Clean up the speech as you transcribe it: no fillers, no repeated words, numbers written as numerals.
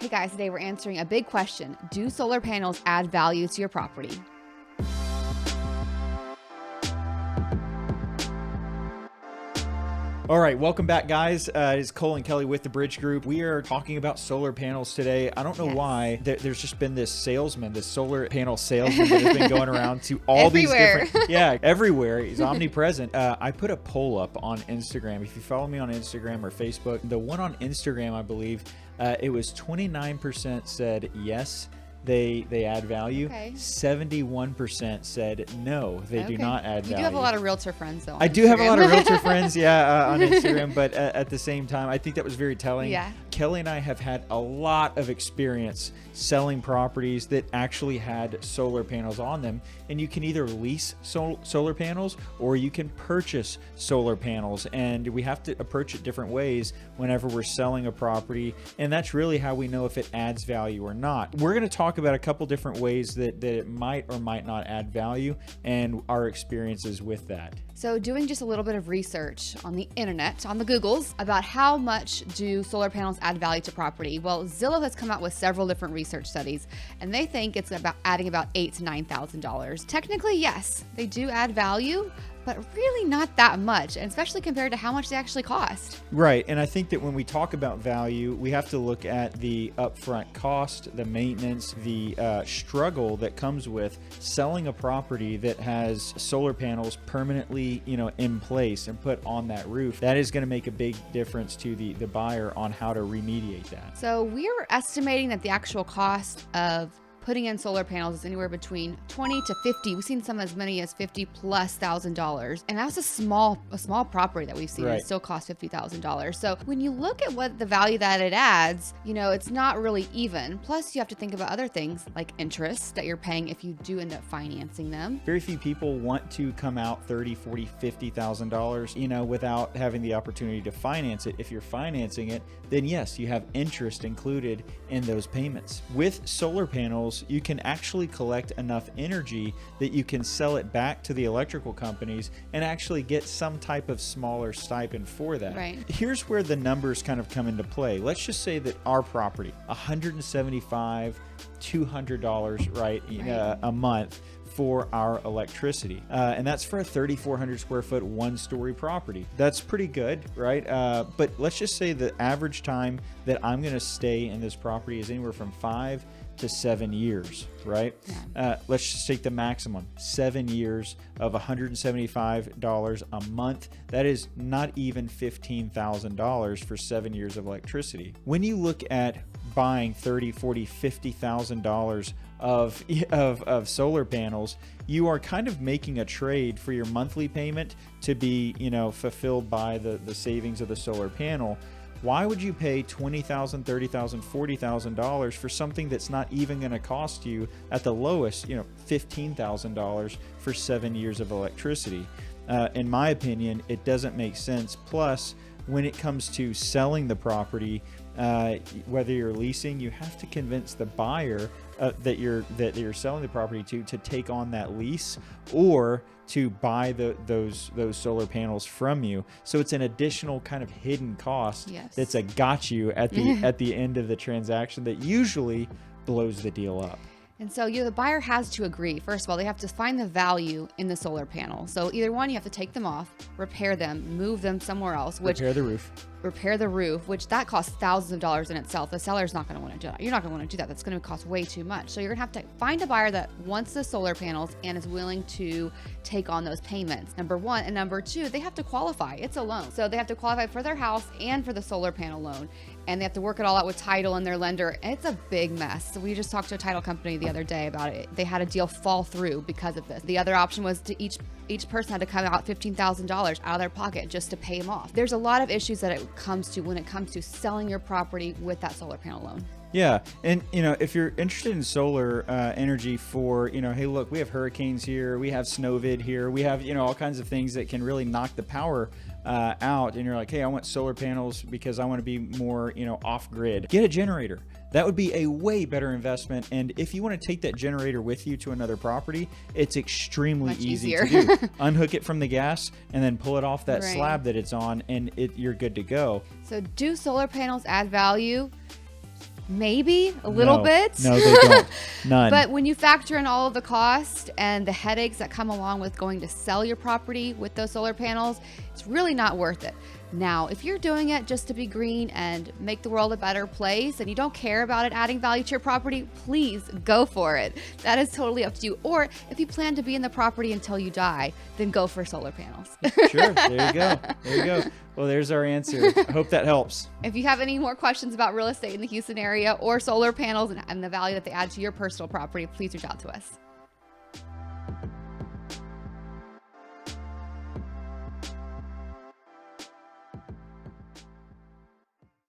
Hey guys, today we're answering a big question. Do solar panels add value to your property? All right, welcome back, guys. It's Cole and Kelly with the Bridge Group. We are talking about solar panels today. I don't know why there's just been this solar panel salesman that has been going around to all these different, everywhere. He's omnipresent. I put a poll up on Instagram. If you follow me on Instagram or Facebook, the one on Instagram, I believe, it was 29% said yes, they add value. Okay. 71% said no, they do not add value. You do have a lot of realtor friends, though. I do have a lot of realtor friends, on Instagram, but at the same time, I think that was very telling. Yeah. Kelly and I have had a lot of experience selling properties that actually had solar panels on them, and you can either lease solar panels or you can purchase solar panels, and we have to approach it different ways whenever we're selling a property, and that's really how we know if it adds value or not. We're going to talk about a couple different ways that it might or might not add value and our experiences with that. So doing just a little bit of research on the internet, on the Googles, about how much do solar panels add value to property. Well, Zillow has come out with several different research studies, and they think it's about adding about $8,000 to $9,000. Technically, yes, they do add value, but really not that much, and especially compared to how much they actually cost. Right, and I think that when we talk about value, we have to look at the upfront cost, the maintenance, the struggle that comes with selling a property that has solar panels permanently, in place and put on that roof. That is going to make a big difference to the buyer on how to remediate that. So we're estimating that the actual cost of putting in solar panels is anywhere between 20 to 50. We've seen some as many as $50,000+, and that's a small property that we've seen. Right. It still costs $50,000. So when you look at what the value that it adds, it's not really even. Plus, you have to think about other things like interest that you're paying if you do end up financing them. Very few people want to come out $30,000, $40,000, $50,000, without having the opportunity to finance it. If you're financing it, then yes, you have interest included in those payments. With solar panels, you can actually collect enough energy that you can sell it back to the electrical companies and actually get some type of smaller stipend for that. Right. Here's where the numbers kind of come into play. Let's just say that our property, $175, $200, right, a month for our electricity. And that's for a 3,400 square foot, 1-story property. That's pretty good, right? But let's just say the average time that I'm gonna stay in this property is anywhere from 5 to 7 years, right? Yeah. Let's just take the maximum, 7 years of $175 a month. That is not even $15,000 for 7 years of electricity. When you look at buying $30,000, $40,000, $50,000 of solar panels, you are kind of making a trade for your monthly payment to be, fulfilled by the savings of the solar panel. Why would you pay $20,000, $30,000, $40,000 for something that's not even going to cost you at the lowest, $15,000 for 7 years of electricity? In my opinion, it doesn't make sense. Plus, when it comes to selling the property, whether you're leasing, you have to convince the buyer that you're selling the property to take on that lease or to buy those solar panels from you. So it's an additional kind of hidden cost. Yes. That's a got you at the end of the transaction that usually blows the deal up. And so the buyer has to agree. First of all, they have to find the value in the solar panel. So either one, you have to take them off, repair them, move them somewhere else. Repair the roof, which that costs thousands of dollars in itself. The seller's not going to want to do that. You're not going to want to do that. That's going to cost way too much. So you're going to have to find a buyer that wants the solar panels and is willing to take on those payments. Number one. And number two, they have to qualify. It's a loan. So they have to qualify for their house and for the solar panel loan. And they have to work it all out with title and their lender. And it's a big mess. So we just talked to a title company the other day about it. They had a deal fall through because of this. The other option was to each person had to come out $15,000 out of their pocket just to pay them off. There's a lot of issues that it comes to when it comes to selling your property with that solar panel loan. Yeah. And, if you're interested in solar energy for, hey, look, we have hurricanes here, we have snowvid here, we have, all kinds of things that can really knock the power out. And you're like, hey, I want solar panels because I want to be more, off grid. Get a generator. That would be a way better investment. And if you want to take that generator with you to another property, it's extremely easy to do. Unhook it from the gas and then pull it off that slab that it's on, and you're good to go. So do solar panels add value? Maybe a little No. bit. No, they don't. None. But when you factor in all of the cost and the headaches that come along with going to sell your property with those solar panels, it's really not worth it. Now, if you're doing it just to be green and make the world a better place and you don't care about it adding value to your property, please go for it. That is totally up to you. Or if you plan to be in the property until you die, then go for solar panels. Sure. There you go. There you go. Well, there's our answer. I hope that helps. If you have any more questions about real estate in the Houston area or solar panels and the value that they add to your personal property, please reach out to us.